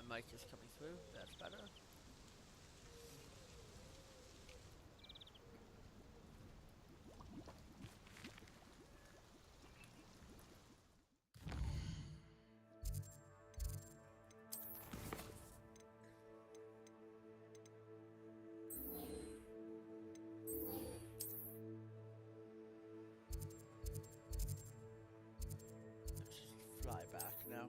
mic is coming through. That's better. Fly back now.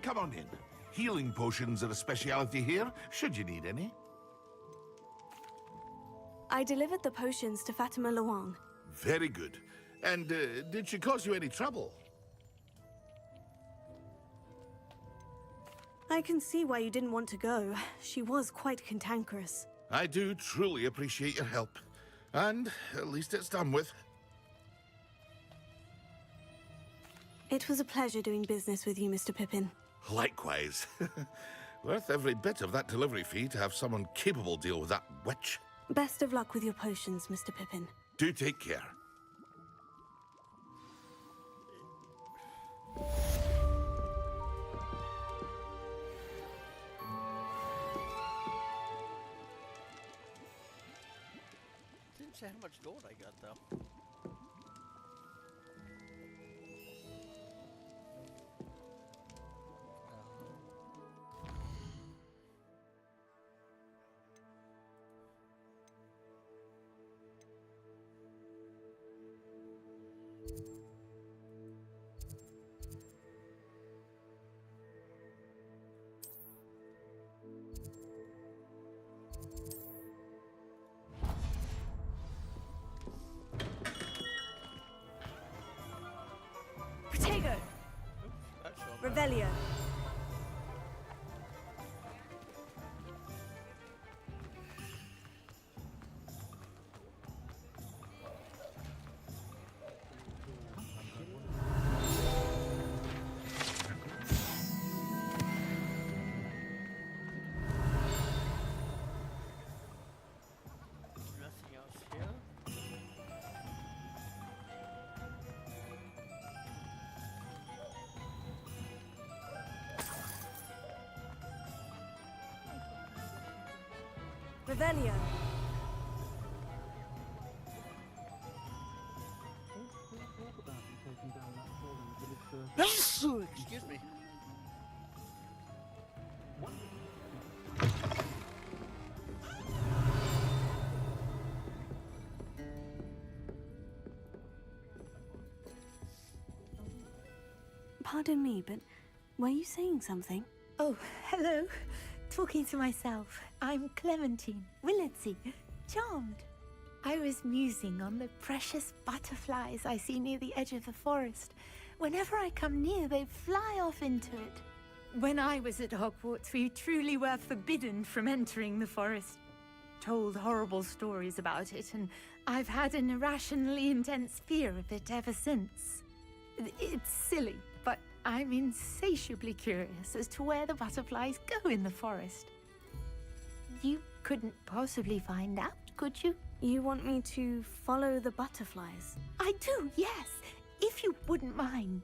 Come on in. Healing potions are a speciality here, should you need any. I delivered the potions to Fatima Luang. Very good. And did she cause you any trouble? I can see why you didn't want to go. She was quite cantankerous. I do truly appreciate your help. And at least it's done with. It was a pleasure doing business with you, Mr. Pippin. Likewise. Worth every bit of that delivery fee to have someone capable deal with that witch. Best of luck with your potions, Mr. Pippin. Do take care. Didn't say how much gold I got though. Protego! That's all. Revelio! Nothing else here. Revelio! Excuse me. Pardon me, but were you saying something? Oh, hello. Talking to myself. I'm Clementine Willardsey. Charmed. I was musing on the precious butterflies I see near the edge of the forest. Whenever I come near, they fly off into it. When I was at Hogwarts, we truly were forbidden from entering the forest. Told horrible stories about it, and I've had an irrationally intense fear of it ever since. It's silly, but I'm insatiably curious as to where the butterflies go in the forest. You couldn't possibly find out, could you? You want me to follow the butterflies? I do, yes, if you wouldn't mind.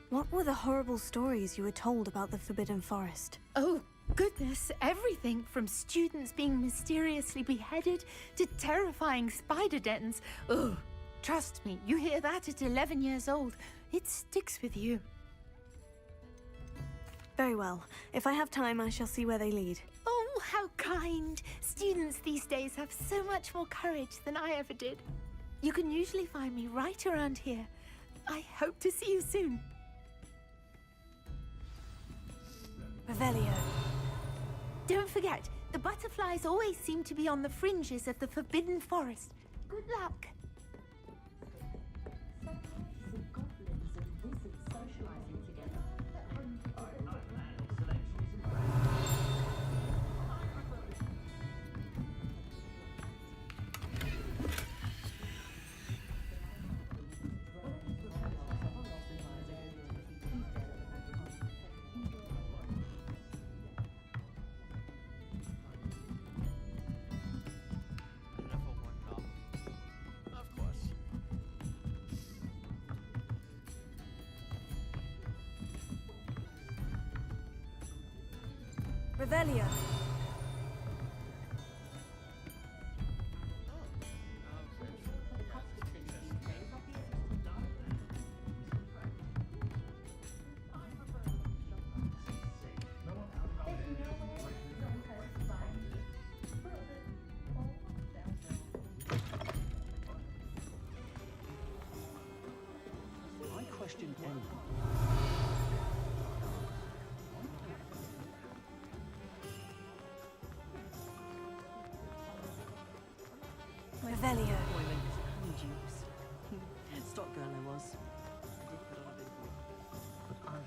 What were the horrible stories you were told about the Forbidden Forest? Oh, goodness, everything from students being mysteriously beheaded to terrifying spider dens. Ugh, trust me, you hear that at 11 years old, it sticks with you. Very well. If I have time, I shall see where they lead. Oh, how kind. Students these days have so much more courage than I ever did. You can usually find me right around here. I hope to see you soon. Revelio. Don't forget, the butterflies always seem to be on the fringes of the Forbidden Forest. Good luck. Revelio. I question anyone. Revelio. My name is hand juice. Stock girl I was. I did put on a bit of weight. But I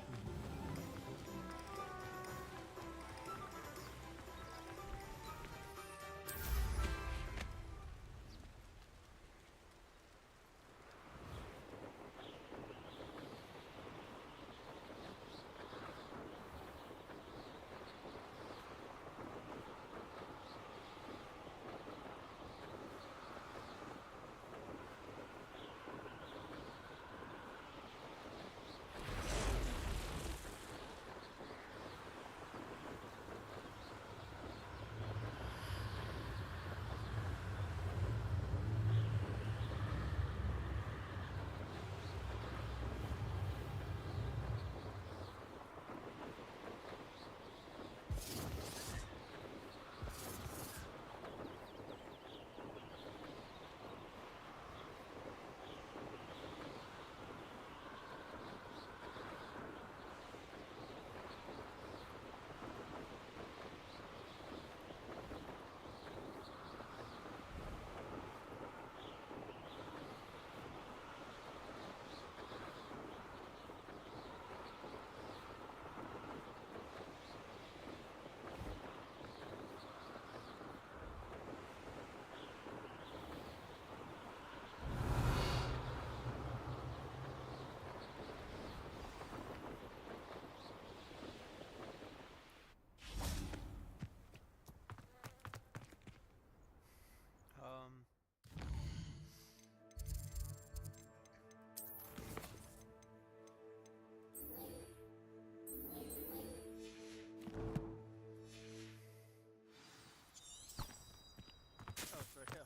Oh, it's right here.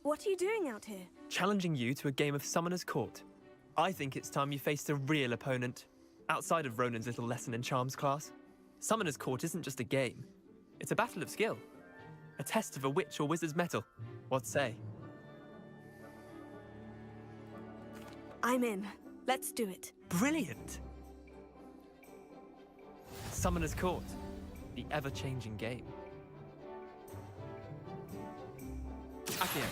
What are you doing out here? Challenging you to a game of Summoner's Court. I think it's time you faced a real opponent, outside of Ronan's little lesson in charms class. Summoner's Court isn't just a game. It's a battle of skill. A test of a witch or wizard's mettle. What say? I'm in. Let's do it. Brilliant! Summoner's Court, the ever-changing game. Accio.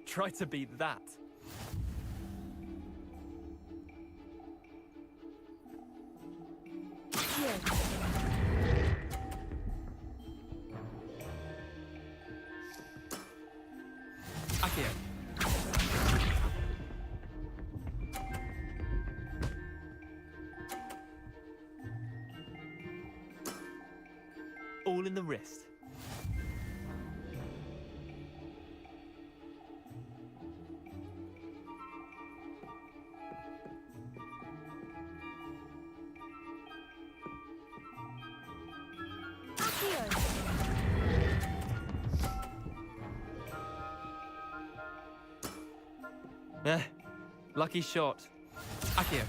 Try to beat that. Accio. All in the wrist. Lucky shot. Accio.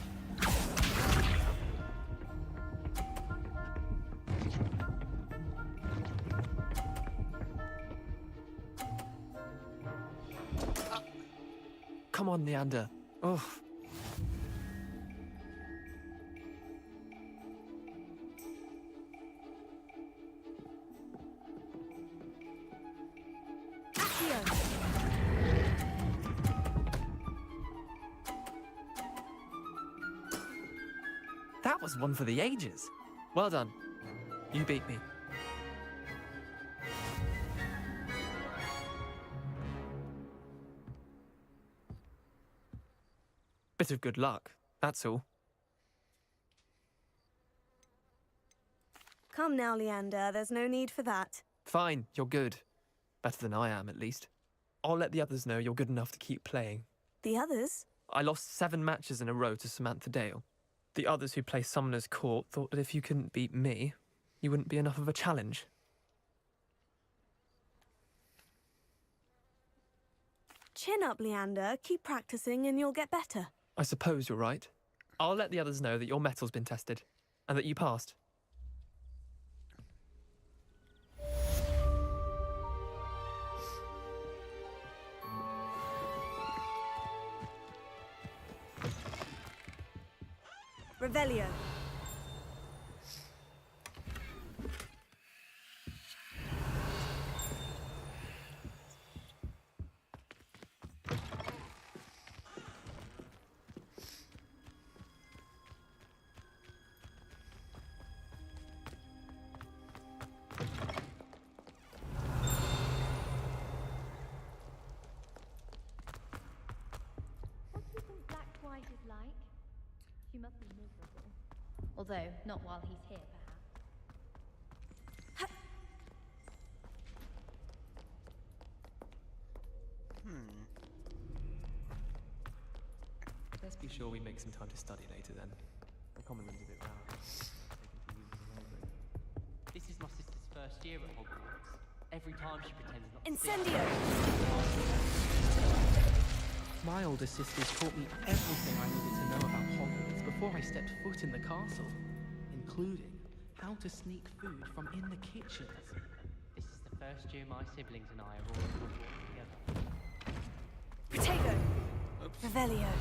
Come on, Neander. Oh. That was one for the ages. Well done. You beat me. Bit of good luck, that's all. Come now, Leander. There's no need for that. Fine, you're good. Better than I am, at least. I'll let the others know you're good enough to keep playing. The others? I lost 7 matches in a row to Samantha Dale. The others who play Summoner's Court thought that if you couldn't beat me, you wouldn't be enough of a challenge. Chin up, Leander. Keep practicing and you'll get better. I suppose you're right. I'll let the others know that your metal's been tested, and that you passed. Revelio. What do you think Black White is like? She must be miserable. Although, not while he's here, perhaps. Let's be sure we make some time to study later then. The common room's a bit rowdy. This is my sister's first year at Hogwarts. Every time she pretends not to Incendio! My older sisters taught me everything I needed to know about Hogwarts before I stepped foot in the castle, including how to sneak food from in the kitchens. This is the first year my siblings and I have all at Hogwarts together. Protego! Revelio.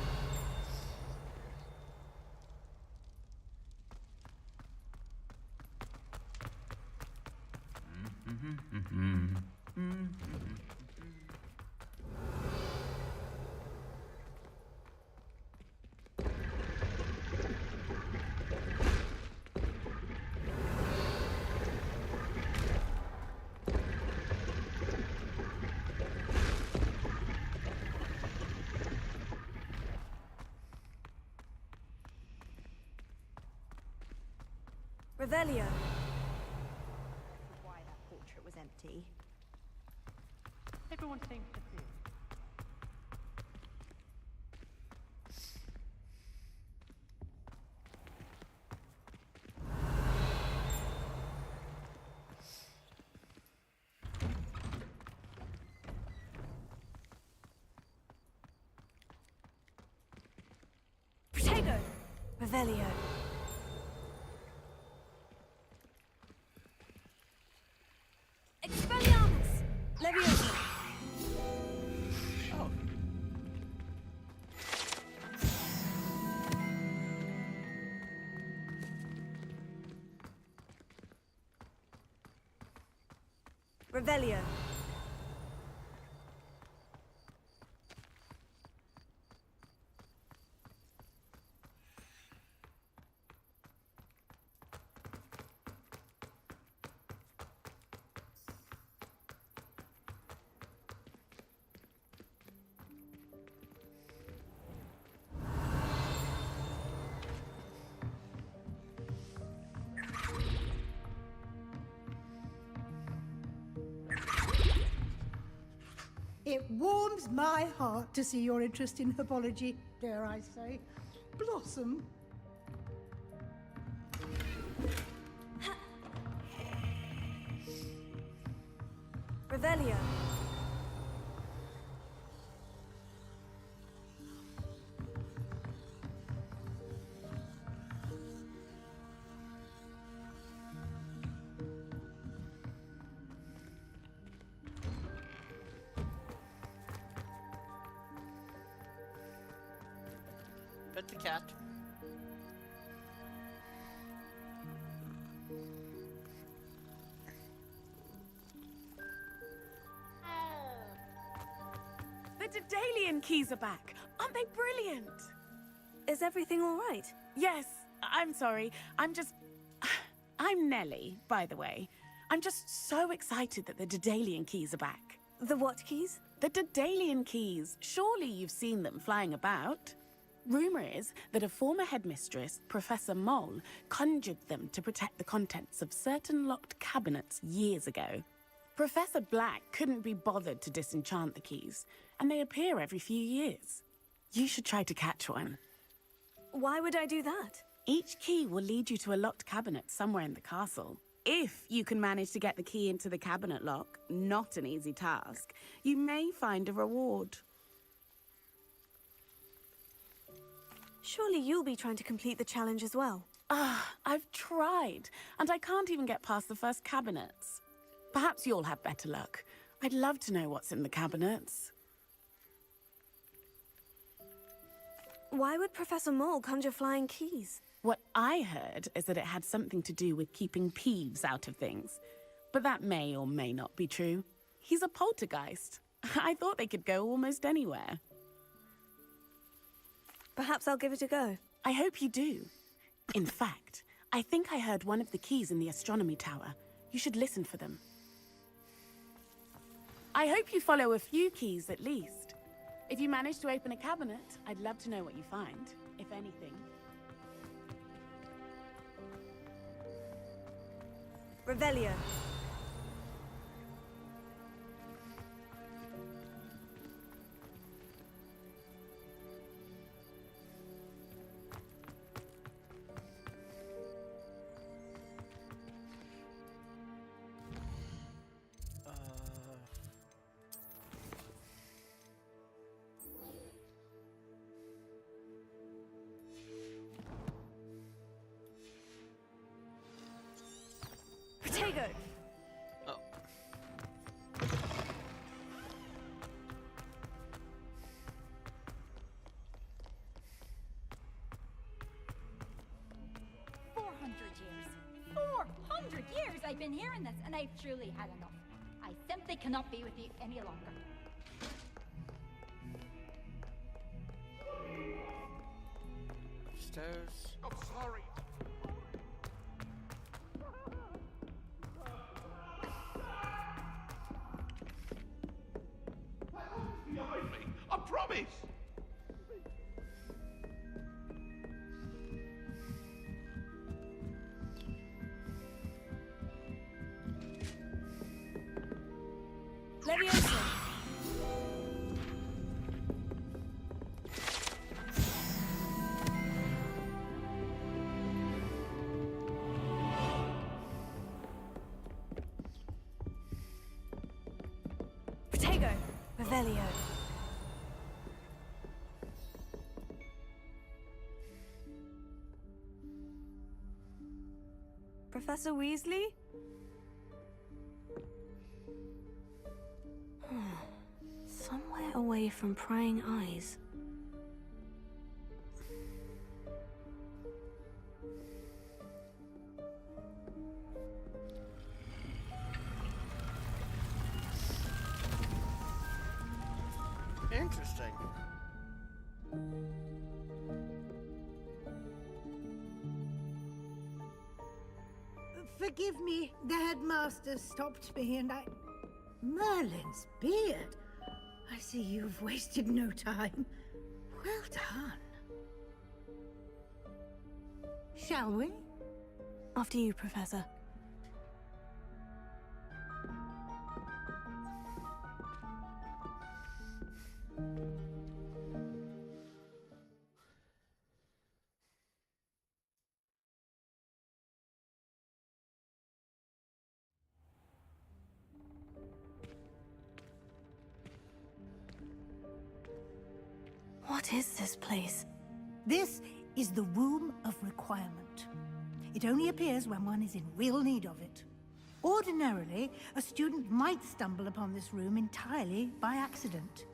Revelio. Why that portrait was empty. Everyone thinks of you. Protego! Revelio. Expelliarmus! Leviosa! Oh. Revelio. It warms my heart to see your interest in herbology, dare I say, blossom. Revelio. Pet the cat. The Daedalian keys are back. Aren't they brilliant? Is everything all right? Yes, I'm sorry. I'm Nellie, by the way. I'm just so excited that the Daedalian keys are back. The what keys? The Daedalian keys. Surely you've seen them flying about. Rumour is that a former headmistress, Professor Mole, conjured them to protect the contents of certain locked cabinets years ago. Professor Black couldn't be bothered to disenchant the keys, and they appear every few years. You should try to catch one. Why would I do that? Each key will lead you to a locked cabinet somewhere in the castle. If you can manage to get the key into the cabinet lock, not an easy task, you may find a reward. Surely you'll be trying to complete the challenge as well. I've tried, and I can't even get past the first cabinets. Perhaps you'll have better luck. I'd love to know what's in the cabinets. Why would Professor Mole conjure flying keys? What I heard is that it had something to do with keeping Peeves out of things. But that may or may not be true. He's a poltergeist. I thought they could go almost anywhere. Perhaps I'll give it a go. I hope you do. In fact, I think I heard one of the keys in the astronomy tower. You should listen for them. I hope you follow a few keys at least. If you manage to open a cabinet, I'd love to know what you find, if anything. Revelio. Protego. Oh. Years I've been hearing this, and I've truly had enough. I simply cannot be with you any longer. Upstairs. I'm sorry. Behind me, I promise. Leviosa. Protego. Revelio. Professor Weasley? Somewhere away from prying eyes. Interesting. Forgive me, the headmaster stopped me and I... Merlin's beard! I see you've wasted no time. Well done. Shall we? After you, Professor. What is this place? This is the Room of Requirement. It only appears when one is in real need of it. Ordinarily, a student might stumble upon this room entirely by accident.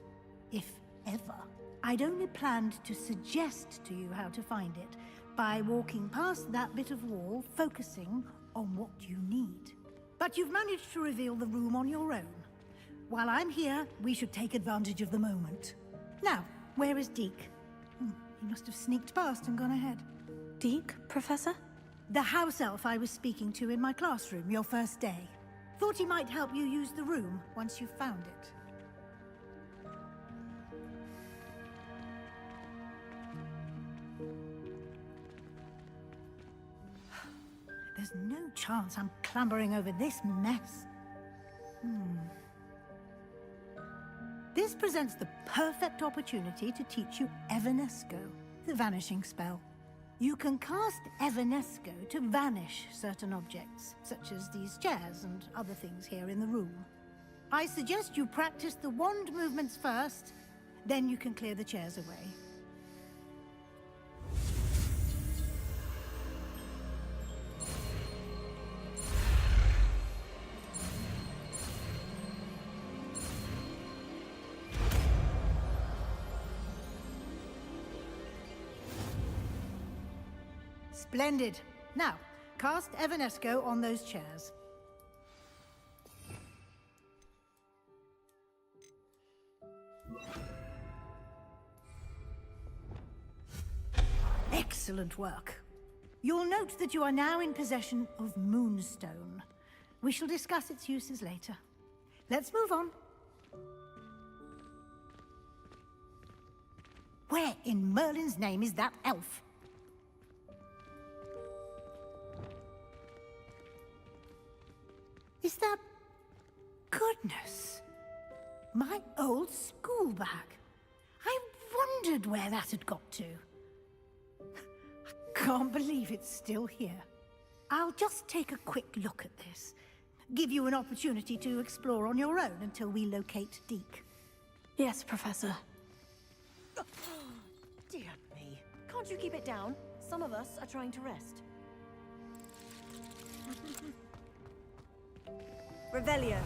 If ever. I'd only planned to suggest to you how to find it by walking past that bit of wall, focusing on what you need. But you've managed to reveal the room on your own. While I'm here, we should take advantage of the moment. Now, where is Deke? He must have sneaked past and gone ahead. Deke, Professor? The house elf I was speaking to in my classroom your first day. Thought he might help you use the room once you've found it. There's no chance I'm clambering over this mess. This presents the perfect opportunity to teach you Evanesco, the vanishing spell. You can cast Evanesco to vanish certain objects, such as these chairs and other things here in the room. I suggest you practice the wand movements first, then you can clear the chairs away. Splendid. Now, cast Evanesco on those chairs. Excellent work. You'll note that you are now in possession of Moonstone. We shall discuss its uses later. Let's move on. Where in Merlin's name is that elf? Is that... Goodness. My old school bag. I wondered where that had got to. I can't believe it's still here. I'll just take a quick look at this. Give you an opportunity to explore on your own until we locate Deke. Yes, Professor. Dear me. Can't you keep it down? Some of us are trying to rest. Revelio.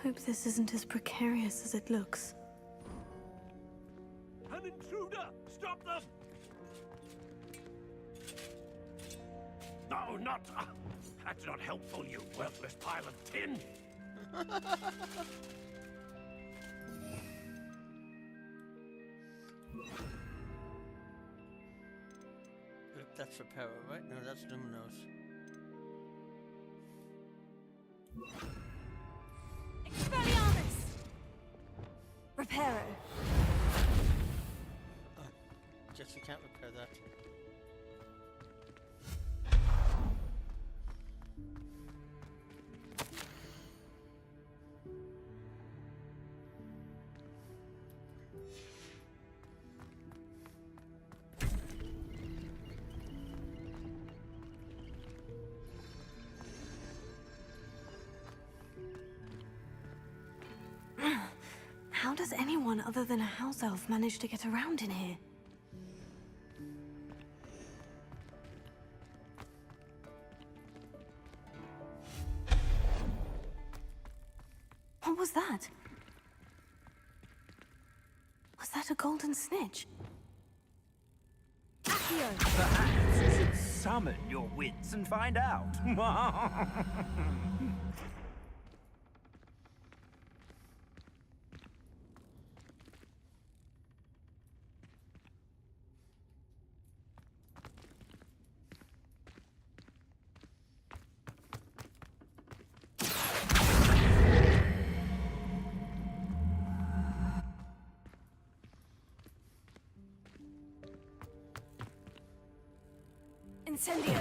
Hope this isn't as precarious as it looks. An intruder! Stop them! No, not... that's not helpful, you worthless pile of tin! That's Reparo, right? No, that's Luminos. Expelliarmus! Reparo. Guess we can't repair that. How does anyone other than a house elf manage to get around in here? What was that? Was that a golden snitch? Perhaps you should summon your wits and find out. Incendio.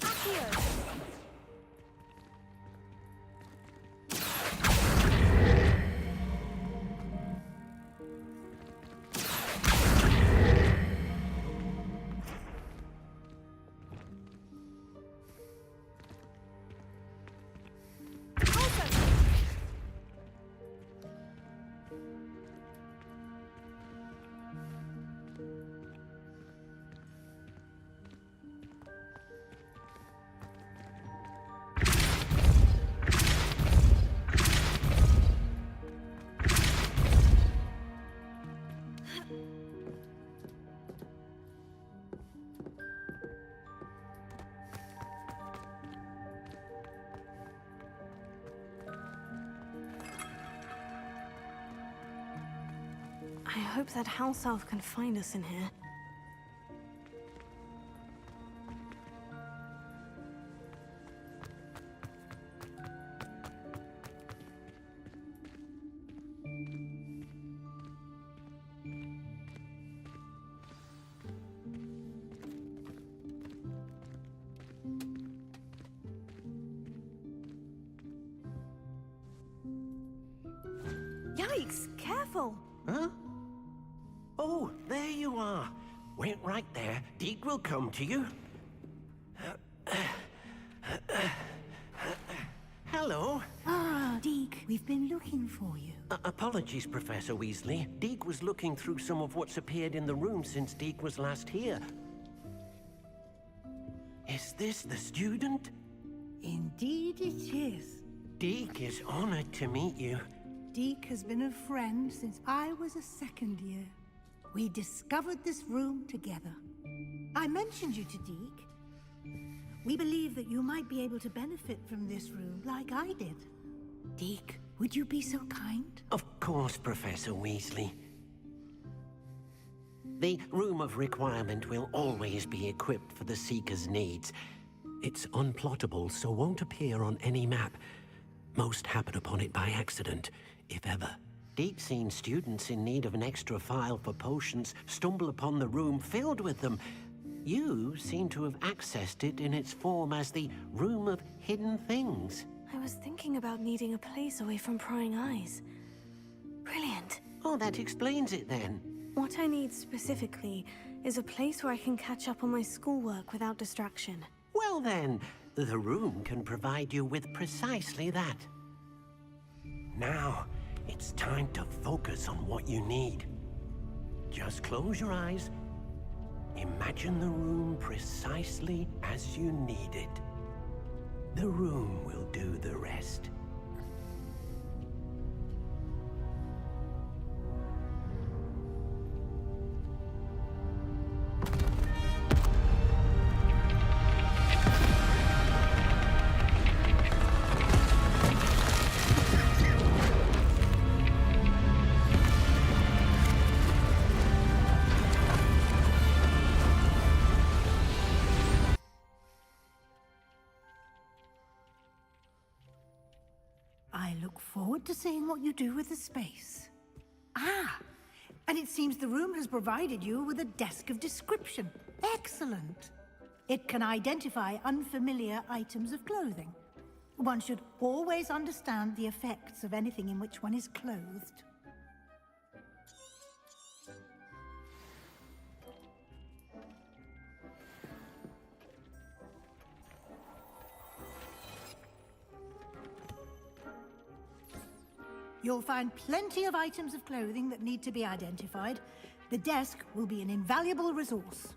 Accio. I hope that house elf can find us in here. Yikes! Careful! Huh? Oh, there you are. Wait right there. Deke will come to you. Hello. Ah, Deke, we've been looking for you. Apologies, Professor Weasley. Deke was looking through some of what's appeared in the room since Deke was last here. Is this the student? Indeed it is. Deke is honored to meet you. Deke has been a friend since I was a second year. We discovered this room together. I mentioned you to Deke. We believe that you might be able to benefit from this room like I did. Deke, would you be so kind? Of course, Professor Weasley. The Room of Requirement will always be equipped for the Seeker's needs. It's unplottable, so won't appear on any map. Most happen upon it by accident, if ever. Deke's seen students in need of an extra file for potions stumble upon the room filled with them. You seem to have accessed it in its form as the Room of Hidden Things. I was thinking about needing a place away from prying eyes. Brilliant. Oh, that explains it then. What I need specifically is a place where I can catch up on my schoolwork without distraction. Well then, the room can provide you with precisely that. Now, it's time to focus on what you need. Just close your eyes. Imagine the room precisely as you need it. The room will do the rest. I look forward to seeing what you do with the space. Ah, and it seems the room has provided you with a desk of description. Excellent. It can identify unfamiliar items of clothing. One should always understand the effects of anything in which one is clothed. You'll find plenty of items of clothing that need to be identified. The desk will be an invaluable resource.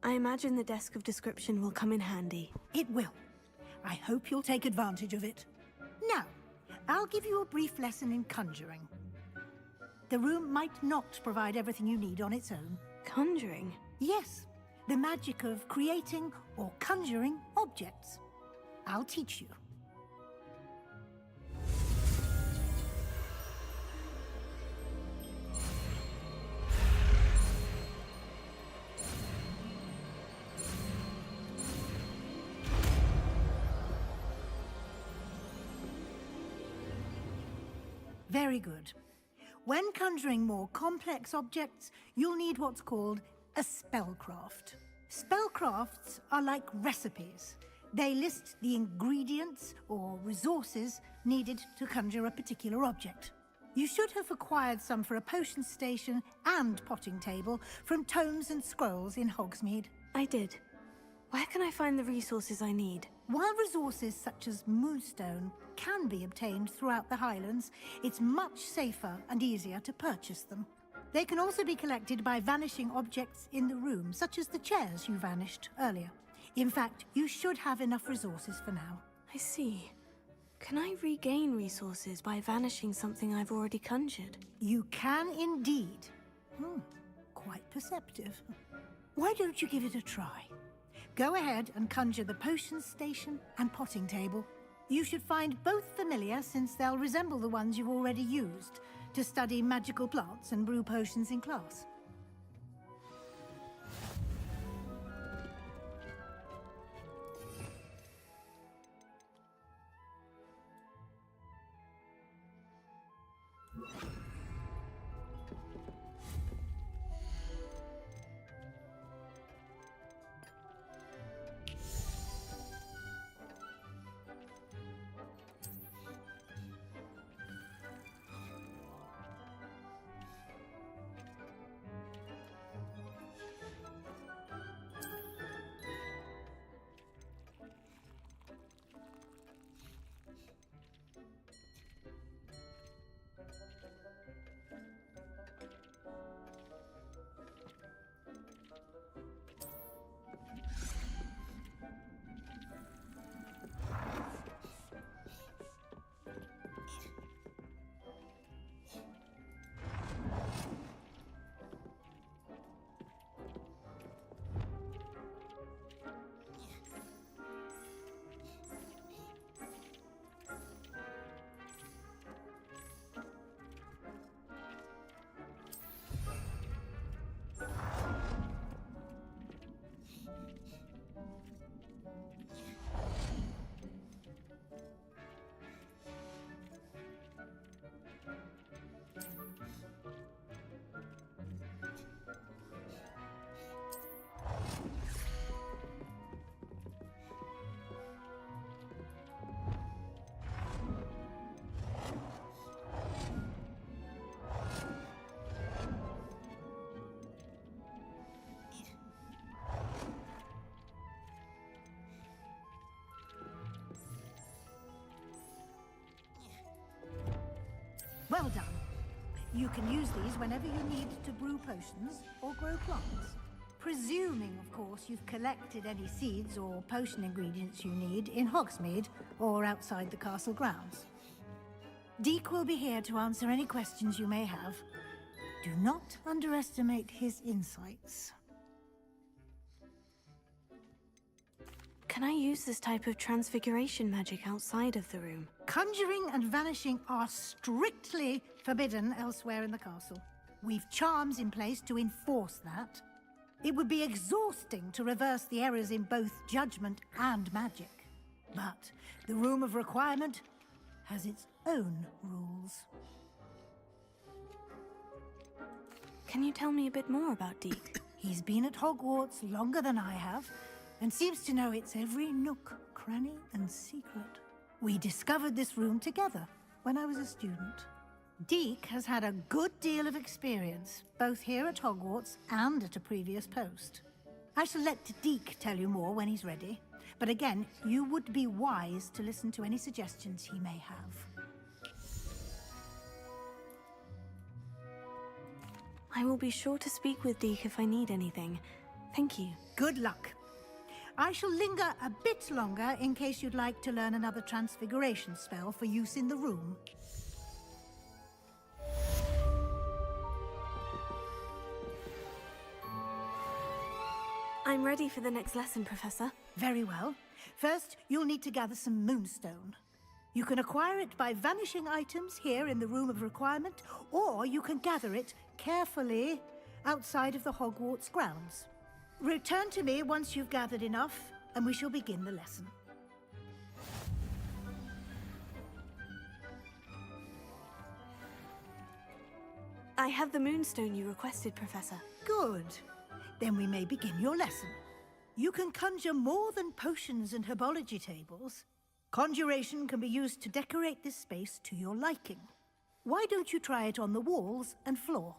I imagine the desk of description will come in handy. It will. I hope you'll take advantage of it. Now, I'll give you a brief lesson in conjuring. The room might not provide everything you need on its own. Conjuring? Yes. The magic of creating or conjuring objects. I'll teach you. Very good. When conjuring more complex objects, you'll need what's called a spellcraft. Spellcrafts are like recipes. They list the ingredients or resources needed to conjure a particular object. You should have acquired some for a potion station and potting table from tomes and scrolls in Hogsmeade. I did. Where can I find the resources I need? While resources such as moonstone can be obtained throughout the Highlands, it's much safer and easier to purchase them. They can also be collected by vanishing objects in the room, such as the chairs you vanished earlier. In fact, you should have enough resources for now. I see. Can I regain resources by vanishing something I've already conjured? You can indeed. Quite perceptive. Why don't you give it a try? Go ahead and conjure the potions station and potting table. You should find both familiar, since they'll resemble the ones you've already used to study magical plants and brew potions in class. Well done. You can use these whenever you need to brew potions or grow plants. Presuming, of course, you've collected any seeds or potion ingredients you need in Hogsmeade or outside the castle grounds. Deek will be here to answer any questions you may have. Do not underestimate his insights. Can I use this type of transfiguration magic outside of the room? Conjuring and vanishing are strictly forbidden elsewhere in the castle. We've charms in place to enforce that. It would be exhausting to reverse the errors in both judgment and magic. But the Room of Requirement has its own rules. Can you tell me a bit more about Deek? He's been at Hogwarts longer than I have, and seems to know its every nook, cranny, and secret. We discovered this room together when I was a student. Deek has had a good deal of experience, both here at Hogwarts and at a previous post. I shall let Deek tell you more when he's ready, but again, you would be wise to listen to any suggestions he may have. I will be sure to speak with Deek if I need anything. Thank you. Good luck. I shall linger a bit longer in case you'd like to learn another transfiguration spell for use in the room. I'm ready for the next lesson, Professor. Very well. First, you'll need to gather some moonstone. You can acquire it by vanishing items here in the Room of Requirement, or you can gather it carefully outside of the Hogwarts grounds. Return to me once you've gathered enough, and we shall begin the lesson. I have the moonstone you requested, Professor. Good. Then we may begin your lesson. You can conjure more than potions and herbology tables. Conjuration can be used to decorate this space to your liking. Why don't you try it on the walls and floor?